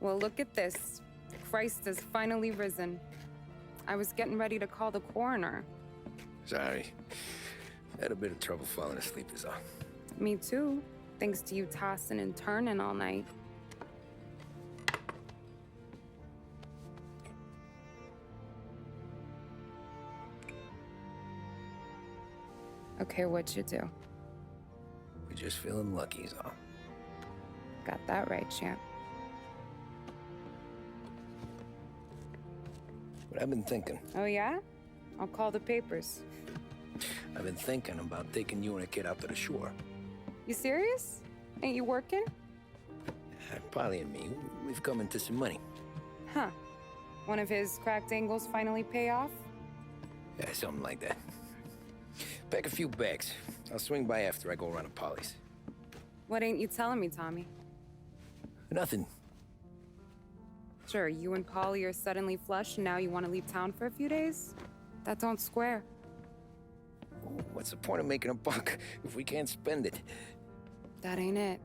Well, look at this. Christ has finally risen. I was getting ready to call the coroner. Sorry. Had a bit of trouble falling asleep is all. Me too, thanks to you tossing and turning all night. Okay, what'd you do? We're just feeling lucky is all. Got that right, champ. But I've been thinking. Oh, yeah? I'll call the papers. I've been thinking about taking you and a kid out to the shore. You serious? Ain't you working? Polly and me, we've come into some money. Huh. One of his cracked angles finally pay off? Yeah, something like that. Pack a few bags. I'll swing by after I go around to Polly's. What ain't you telling me, Tommy? Nothing. Sure, you and Polly are suddenly flush and now you want to leave town for a few days? That don't square. What's the point of making a buck if we can't spend it? That ain't it.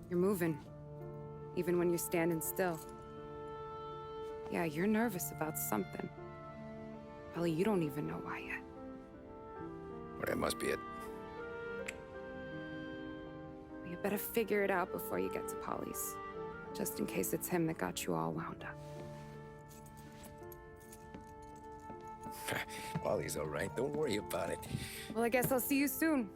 You're moving, even when you're standing still. Yeah, you're nervous about something. Probably you don't even know why yet. Well, that must be it. You better figure it out before you get to Polly's, just in case it's him that got you all wound up. Polly's all right. Don't worry about it. Well, I guess I'll see you soon.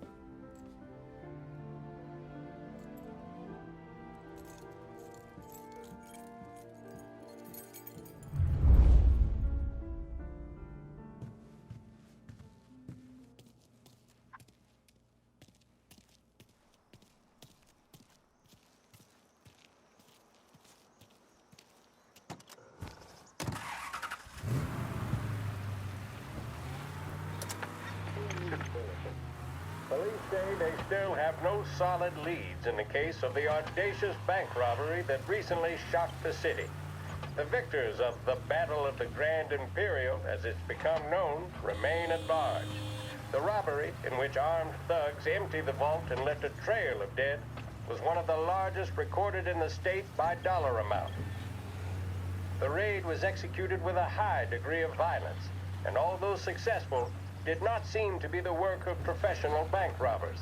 Police say they still have no solid leads in the case of the audacious bank robbery that recently shocked the city. The victors of the Battle of the Grand Imperial, as it's become known, remain at large. The robbery, in which armed thugs emptied the vault and left a trail of dead, was one of the largest recorded in the state by dollar amount. The raid was executed with a high degree of violence, and although successful, did not seem to be the work of professional bank robbers.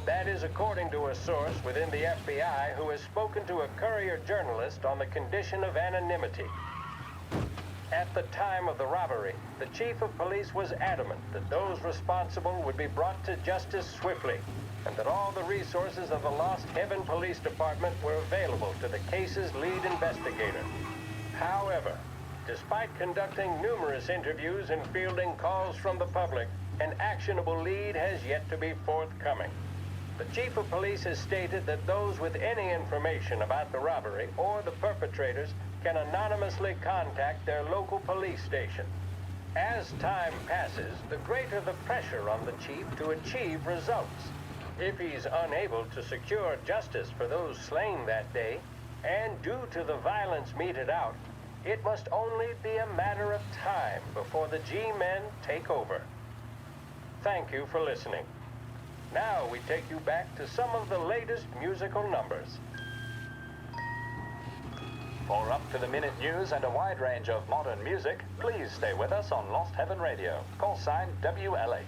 That is according to a source within the FBI who has spoken to a Courier journalist on the condition of anonymity. At the time of the robbery, the chief of police was adamant that those responsible would be brought to justice swiftly, and that all the resources of the Lost Heaven Police Department were available to the case's lead investigator. However, despite conducting numerous interviews and fielding calls from the public, an actionable lead has yet to be forthcoming. The chief of police has stated that those with any information about the robbery or the perpetrators can anonymously contact their local police station. As time passes, the greater the pressure on the chief to achieve results. If he's unable to secure justice for those slain that day, and due to the violence meted out, it must only be a matter of time before the G-men take over. Thank you for listening. Now we take you back to some of the latest musical numbers. For up-to-the-minute news and a wide range of modern music, please stay with us on Lost Heaven Radio. Call sign WLH.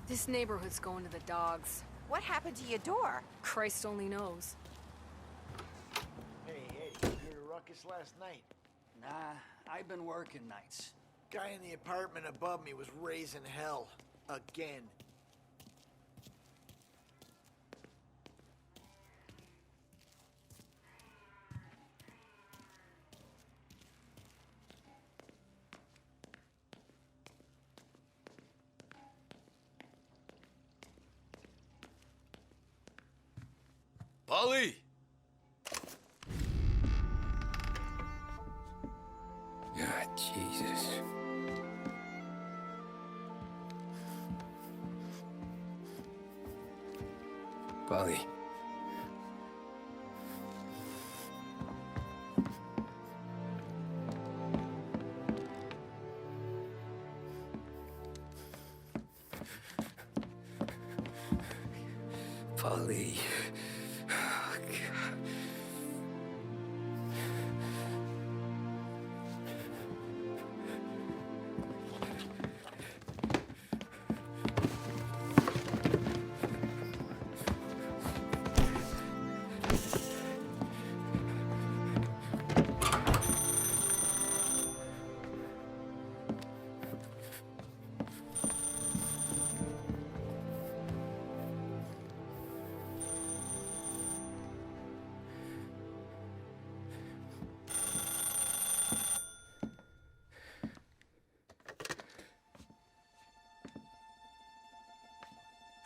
This neighborhood's going to the dogs. What happened to your door? Christ only knows. Hey, Eddie, you heard a ruckus last night? Nah, I've been working nights. Guy in the apartment above me was raising hell. Again. Polly! God, Jesus. Polly. Polly. Oh, God.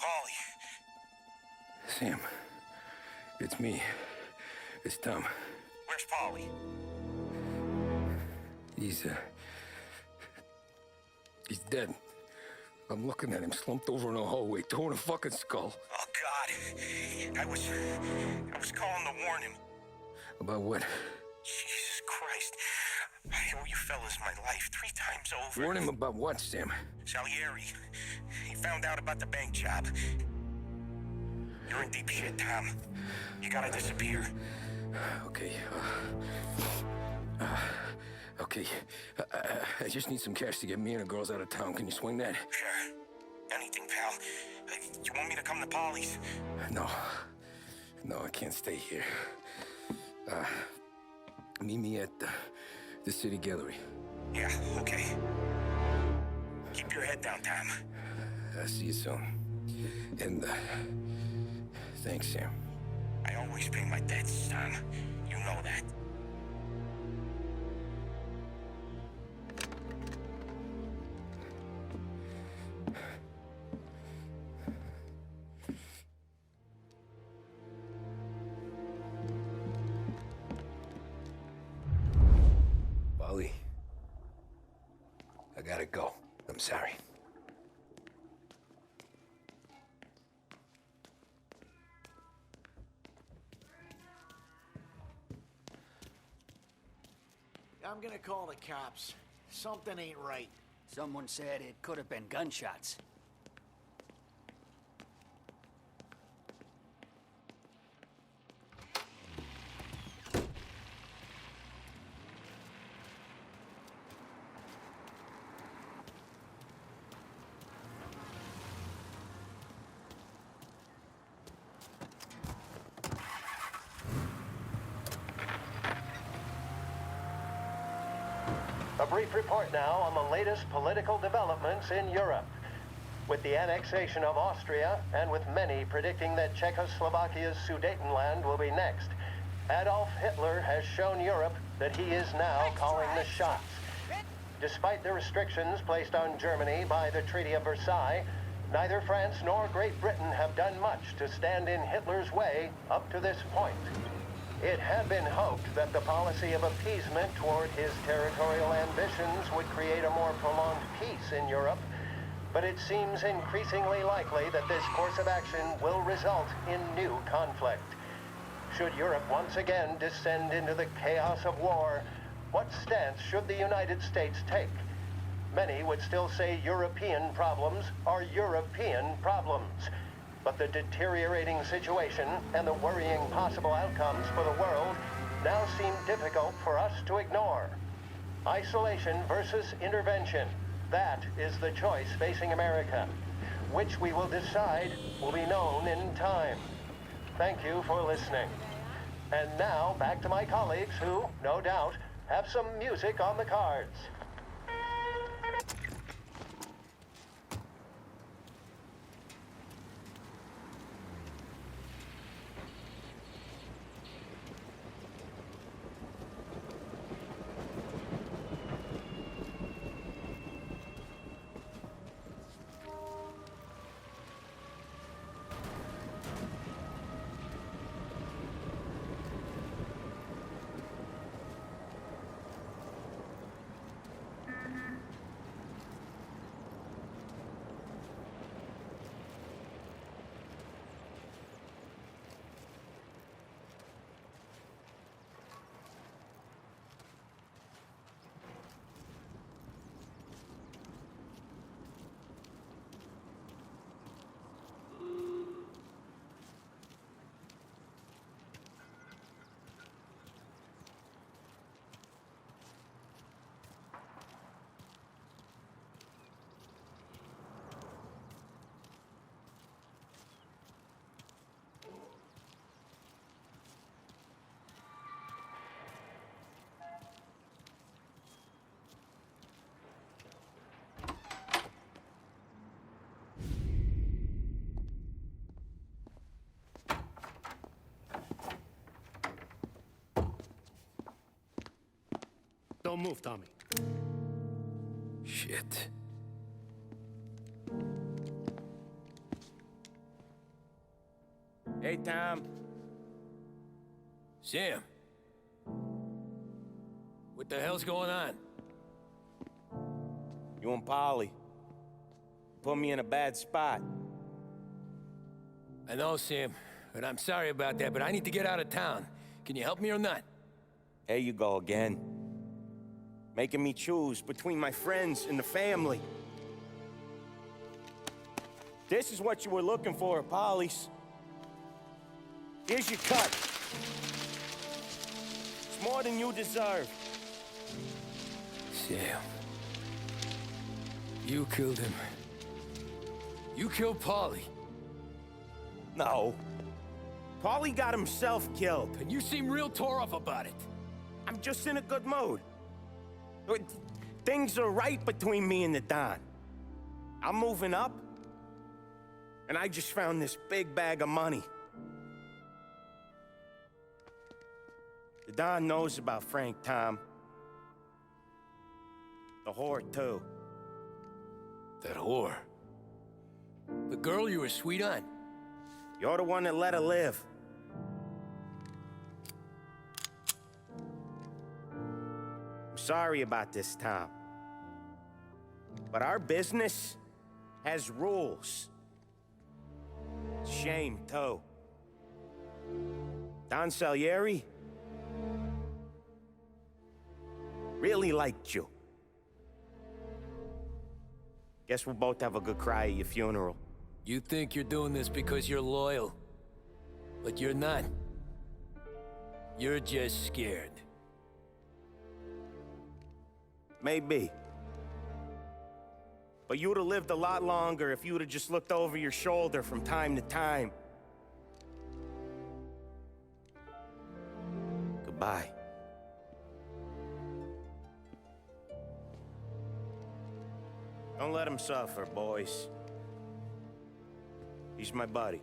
Polly. Sam, it's me. It's Tom. Where's Polly? He's dead. I'm looking at him slumped over in the hallway, torn a fucking skull. Oh, God. I was calling to warn him. About what? Jesus Christ. I owe you fellas my life 3 times over. Warn him about what, Sam? Salieri. He found out about the bank job. You're in deep shit, Tom. You gotta disappear. Okay. Okay. I just need some cash to get me and the girls out of town. Can you swing that? Sure. Anything, pal. You want me to come to Polly's? No. No, I can't stay here. Meet me at the city gallery. Yeah, okay. Keep your head down, Tom. I'll see you soon. And, thanks, Sam. I always pay my debts, Tom. You know that. Polly. I gotta go. I'm sorry. I'm gonna call the cops. Something ain't right. Someone said it could have been gunshots. A brief report now on the latest political developments in Europe. With the annexation of Austria, and with many predicting that Czechoslovakia's Sudetenland will be next, Adolf Hitler has shown Europe that he is now calling the shots. Despite the restrictions placed on Germany by the Treaty of Versailles, neither France nor Great Britain have done much to stand in Hitler's way up to this point. It had been hoped that the policy of appeasement toward his territorial ambitions would create a more prolonged peace in Europe, but it seems increasingly likely that this course of action will result in new conflict. Should Europe once again descend into the chaos of war, what stance should the United States take? Many would still say European problems are European problems. But the deteriorating situation and the worrying possible outcomes for the world now seem difficult for us to ignore. Isolation versus intervention. That is the choice facing America. which we will decide will be known in time. Thank you for listening. And now, back to my colleagues who, no doubt, have some music on the cards. Don't move, Tommy. Shit. Hey, Tom. Sam. What the hell's going on? You and Polly put me in a bad spot. I know, Sam, and I'm sorry about that, but I need to get out of town. Can you help me or not? There you go again. Making me choose between my friends and the family. This is what you were looking for, Polly's. Here's your cut. It's more than you deserve. Sam. You killed him. You killed Paulie. No. Paulie got himself killed. And you seem real tore up about it. I'm just in a good mood. Things are right between me and the Don. I'm moving up, and I just found this big bag of money. The Don knows about Frank, Tom. The whore, too. That whore? The girl you were sweet on? You're the one that let her live. I'm sorry about this, Tom. But our business has rules. Shame, too. Don Salieri really liked you. Guess we'll both have a good cry at your funeral. You think you're doing this because you're loyal. But you're not. You're just scared. Maybe. But you'd have lived a lot longer if you'd have just looked over your shoulder from time to time. Goodbye. Don't let him suffer, boys. He's my buddy.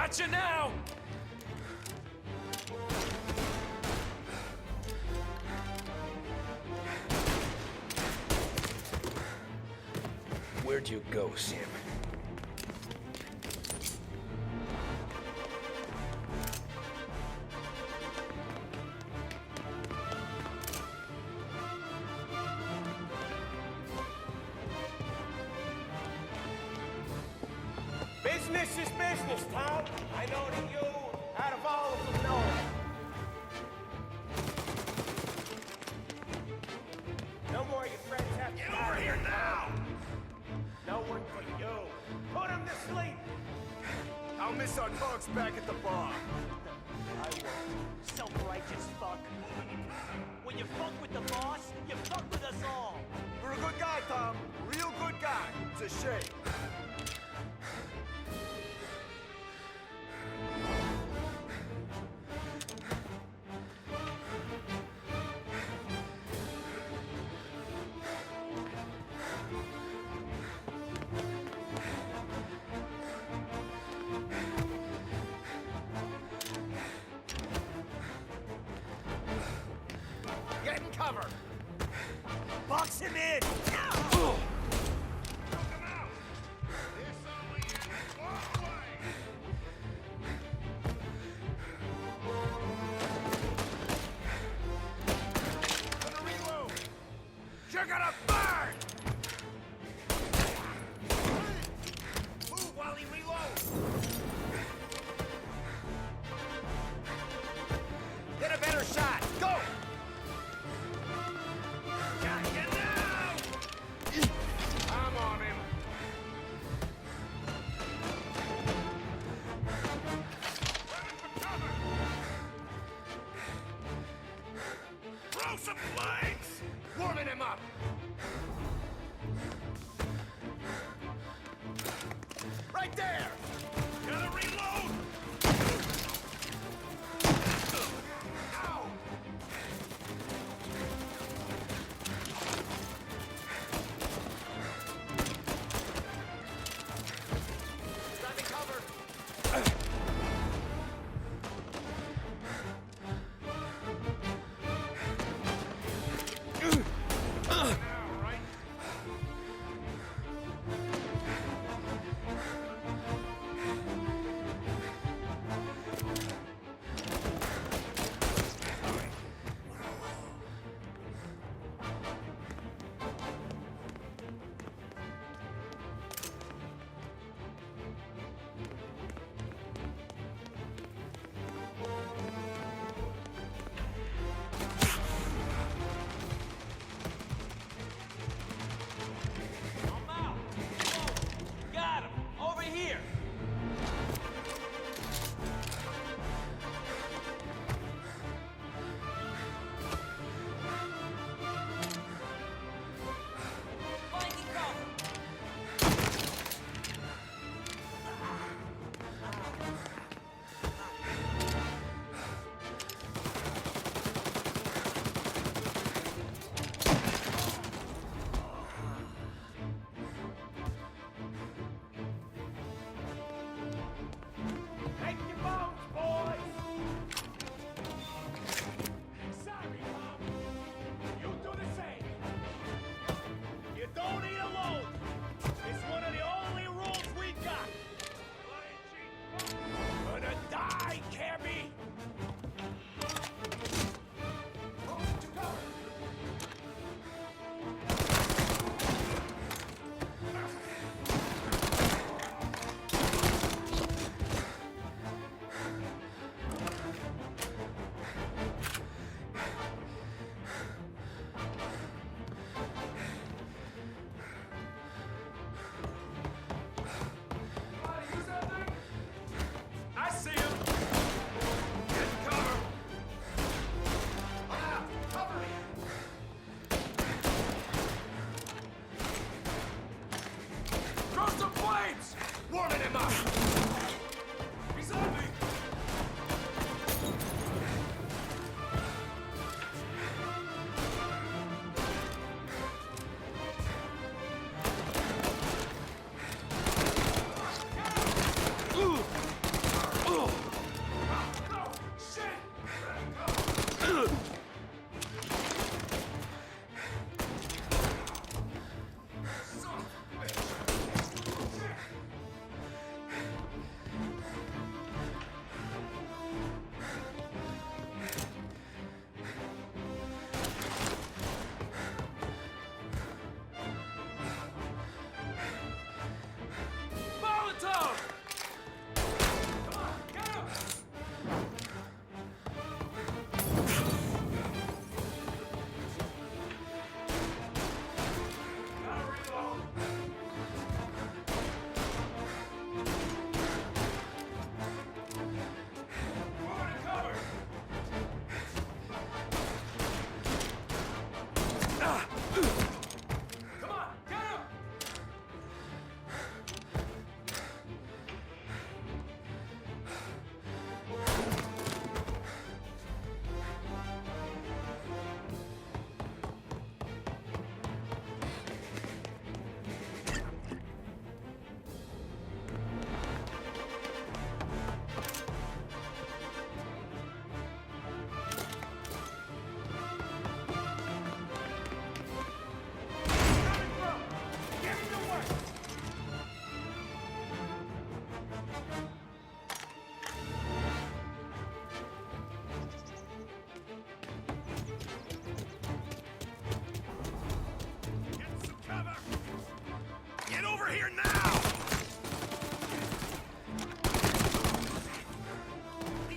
Gotcha now! Where'd you go, Sam? Business is business, Tom. I know that you, out of all of them, know it. No more of your friends have to get over here now. No one but you. Put him to sleep. I'll miss our talks back at the bar. I will. Self-righteous fuck. When you fuck with the boss, you fuck with us all. You're a good guy, Tom. Real good guy. It's a shame. Get in cover. Box him in! You're gonna burn! Move while he reloads! Get a better shot. Go! Got you now! I'm on him. Running for cover! Throw some flames! Warming him up! Right there! Gotta reload! Ow! Got me covered! Now, right?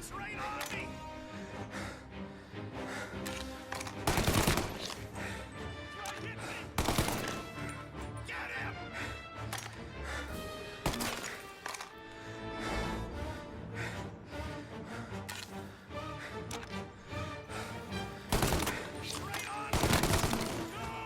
He's right on me! Try hit me! Get him! He's right on me! Go!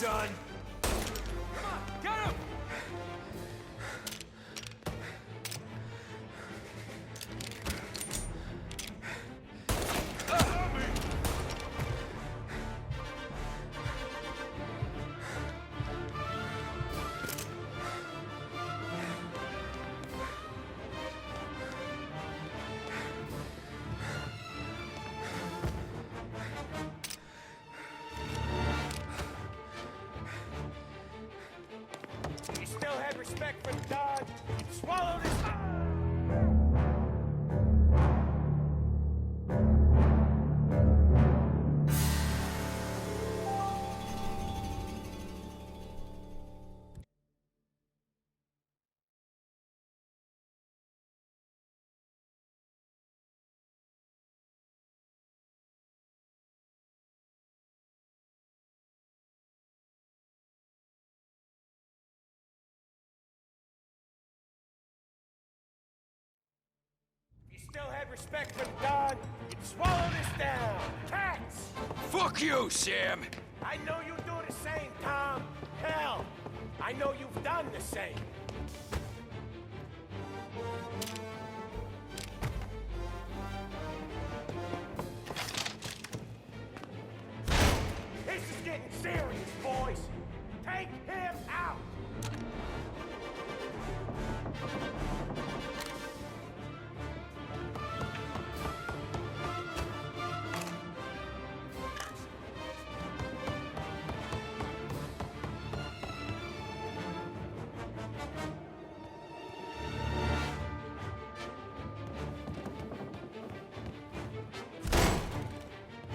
done. Come on, get him! You still had respect for the dog? Swallow this. You still had respect for the dog? You'd swallow this down. Cats! Fuck you, Sam! I know you do the same, Tom. Hell, I know you've done the same. This is getting serious, boys. Take him out!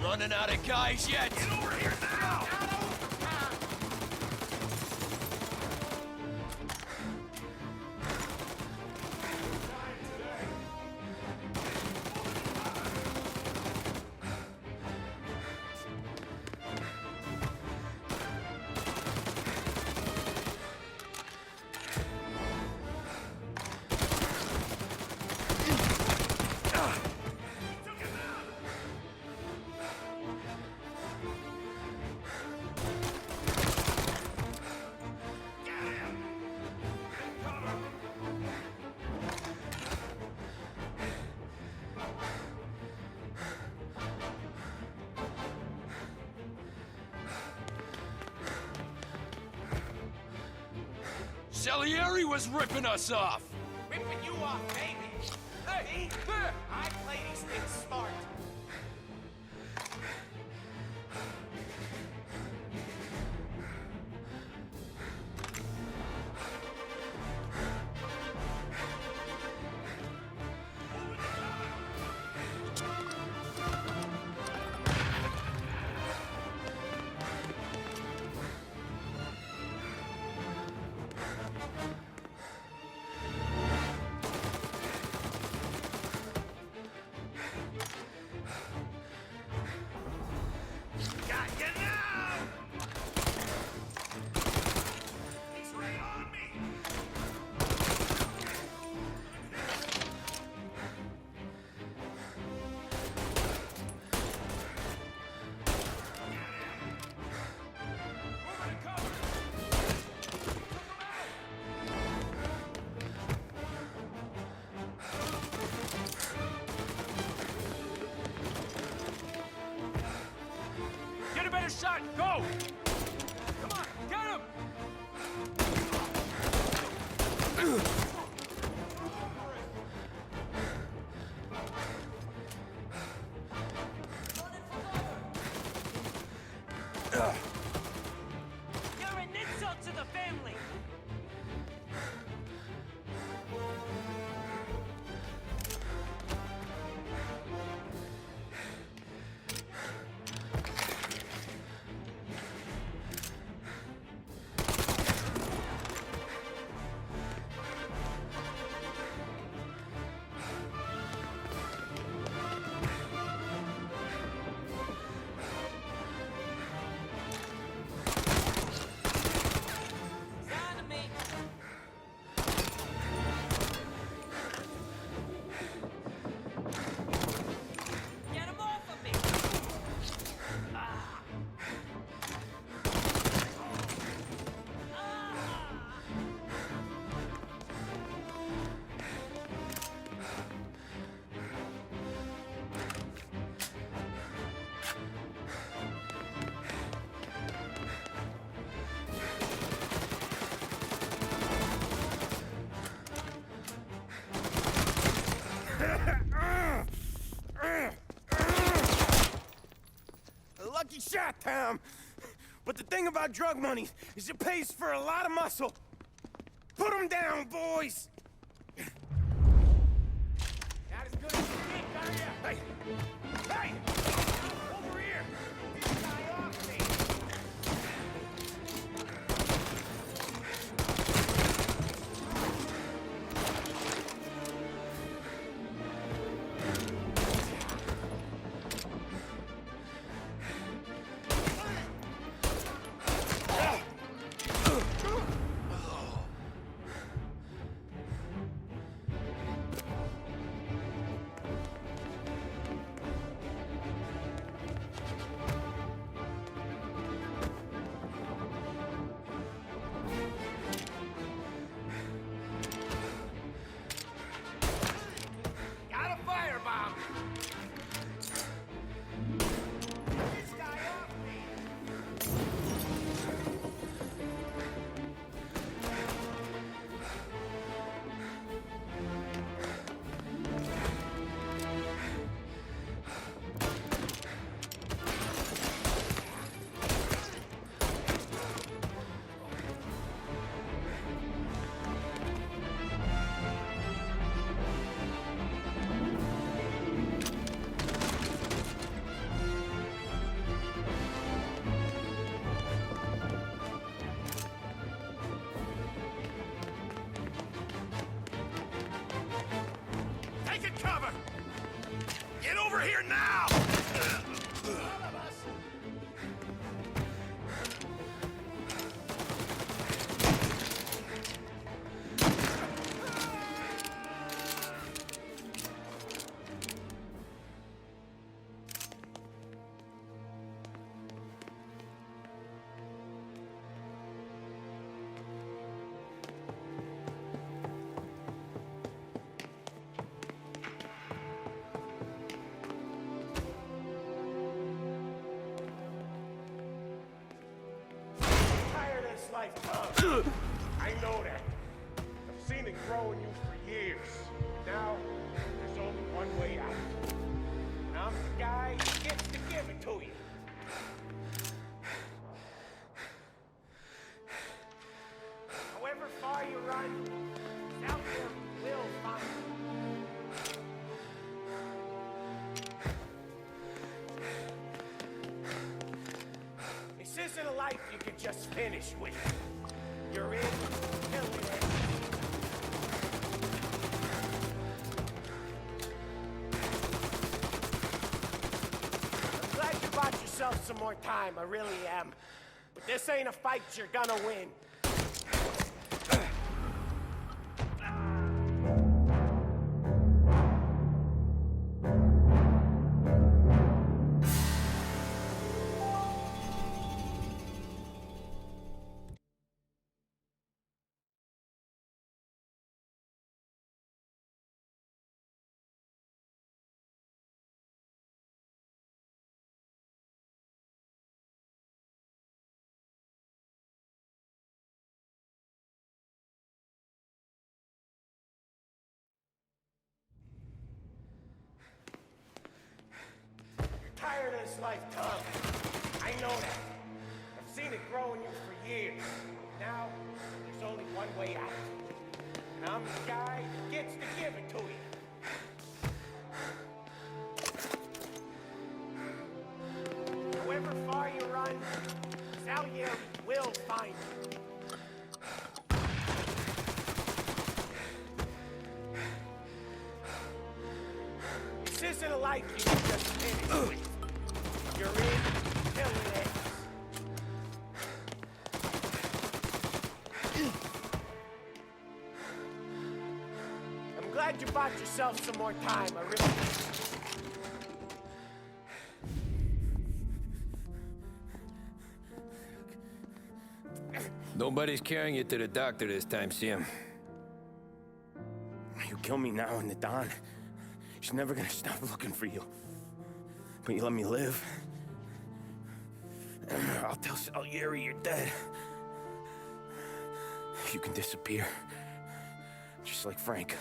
Running out of guys yet? Get over here now! Salieri was ripping us off! Ripping you off, baby. Hey, I play these things smart. Shot, go! Come on, get him! You're an insult to the family! But the thing about drug money is it pays for a lot of muscle. Put them down, boys! Not as good as you think, are ya? Hey! Hey! Over here! Get this guy off me! Got a firebomb! Get this guy off me! Taking cover! Get over here now! All of us! Tired of this life, Tom. I know that. I've seen it grow in you for years. Now, there's only one way out. And I'm the guy who gets to give it to you. However far you run, out there will find you. This isn't a life you can just finish with. You're in till the end. I'm glad you bought yourself some more time, I really am. But this ain't a fight you're gonna win. Tired of this life, Tom. I know that. I've seen it grow in you for years. Now, there's only one way out. And I'm the guy who gets to give it to you. However far you run, Salieri will find you. This isn't a life you can just finish with. You're in till it ends. I'm glad you bought yourself some more time, I really am. Nobody's carrying you to the doctor this time, Sam. You kill me now and the Don. She's never gonna stop looking for you. But you let me live. I'll tell Salieri you're dead. You can disappear. Just like Frank.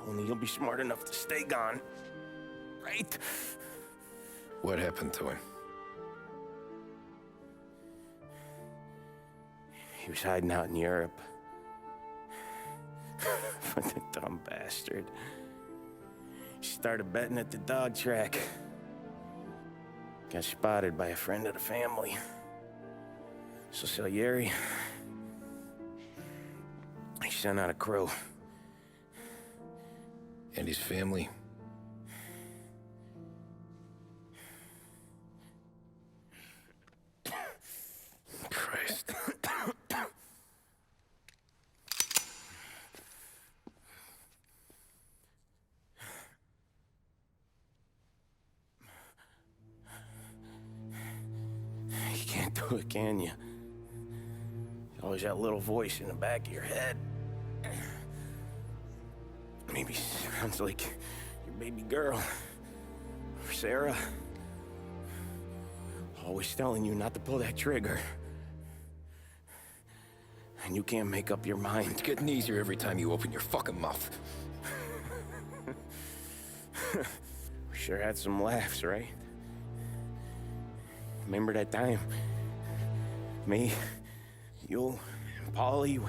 Only you'll be smart enough to stay gone. Right? What happened to him? He was hiding out in Europe. But the dumb bastard. He started betting at the dog track. Got spotted by a friend of the family. So Salieri, he sent out a crew. And his family? Christ. You can't do it, can you? Always that little voice in the back of your head. Maybe sounds like your baby girl. Or Sarah. Always telling you not to pull that trigger. And you can't make up your mind. It's getting easier every time you open your fucking mouth. We sure had some laughs, right? Remember that time? Me, you, and Polly.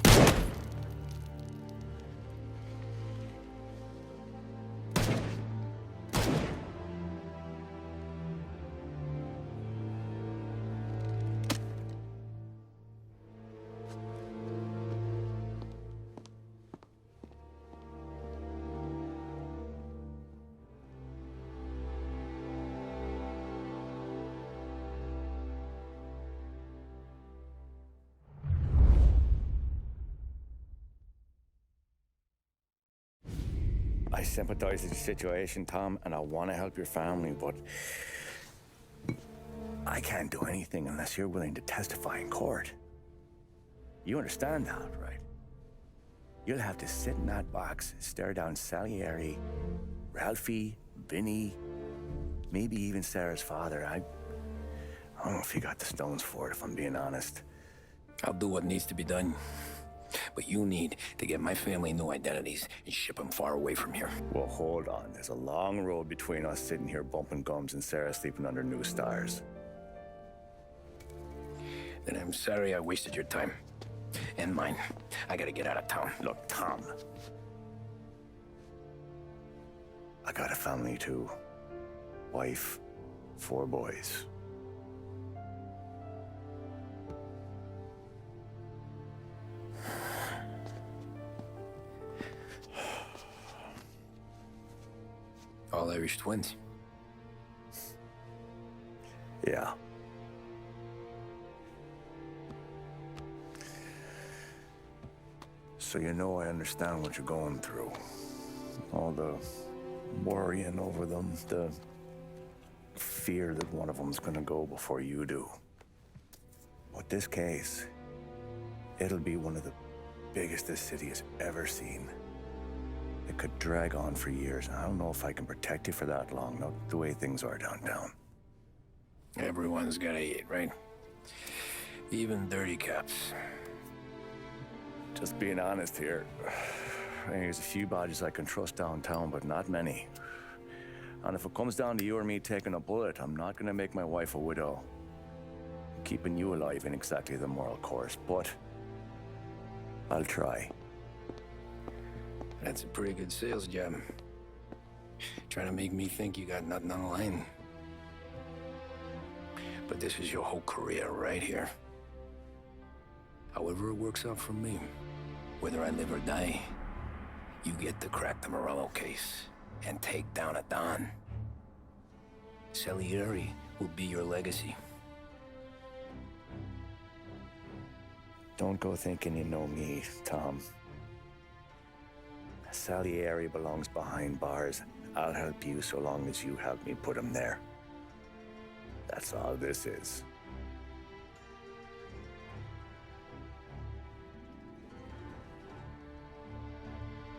I sympathize with the situation, Tom, and I want to help your family, but I can't do anything unless you're willing to testify in court. You understand that, right? You'll have to sit in that box, stare down Salieri, Ralphie, Vinny, maybe even Sarah's father. I don't know if you got the stones for it, if I'm being honest. I'll do what needs to be done. But you need to get my family new identities and ship them far away from here. Well, hold on. There's a long road between us sitting here bumping gums and Sarah sleeping under new stars. Then I'm sorry I wasted your time. And mine. I gotta get out of town. Look, Tom. I got a family too. Wife, 4 boys. All Irish twins. Yeah. So you know I understand what you're going through. All the worrying over them, the fear that one of them's gonna go before you do. But this case, it'll be one of the biggest this city has ever seen. It could drag on for years, and I don't know if I can protect you for that long, not the way things are downtown. Everyone's gotta eat, right? Even dirty cops. Just being honest here, there's a few bodies I can trust downtown, but not many. And if it comes down to you or me taking a bullet, I'm not gonna make my wife a widow. Keeping you alive ain't exactly the moral course, but I'll try. That's a pretty good sales job. Trying to make me think you got nothing on the line. But this is your whole career right here. However it works out for me, whether I live or die, you get to crack the Morello case and take down a Don. Salieri will be your legacy. Don't go thinking you know me, Tom. Salieri belongs behind bars. I'll help you so long as you help me put him there. That's all this is.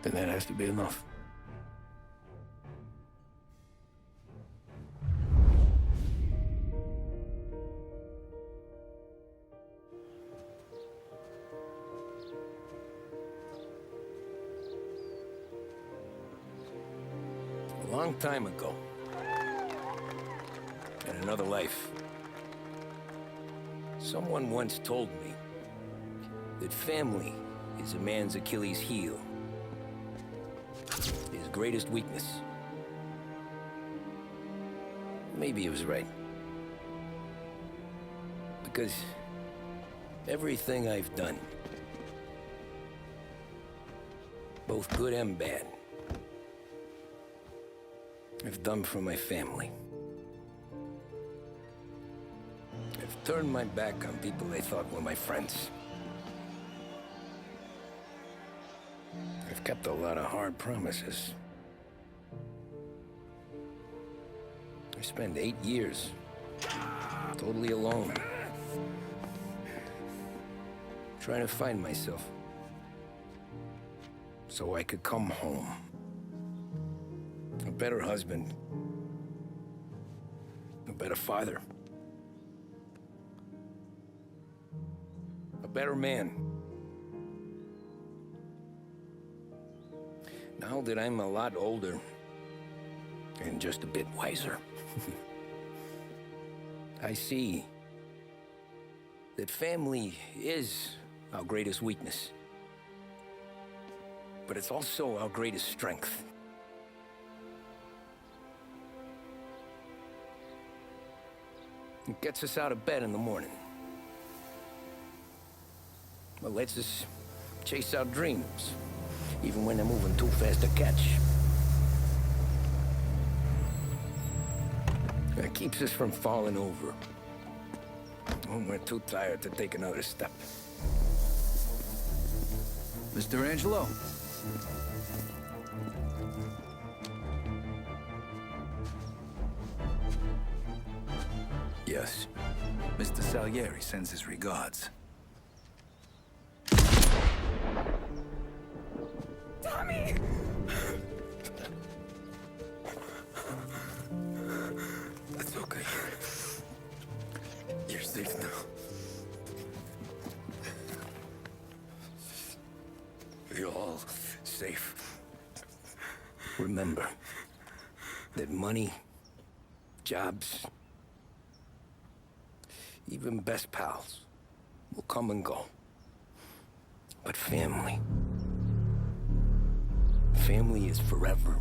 Then that has to be enough. A long time ago, in another life, someone once told me that family is a man's Achilles heel. His greatest weakness. Maybe he was right. Because everything I've done, both good and bad, I've done for my family. I've turned my back on people they thought were my friends. I've kept a lot of hard promises. I spent 8 years totally alone, trying to find myself so I could come home. A better husband, a better father, a better man. Now that I'm a lot older and just a bit wiser, I see that family is our greatest weakness, but it's also our greatest strength. It gets us out of bed in the morning. It lets us chase our dreams, even when they're moving too fast to catch. It keeps us from falling over when we're too tired to take another step. Mr. Angelo? Yes. Mr. Salieri sends his regards. Tommy! That's okay. You're safe now. You're all safe. Remember that money, jobs, even best pals will come and go. But family is forever.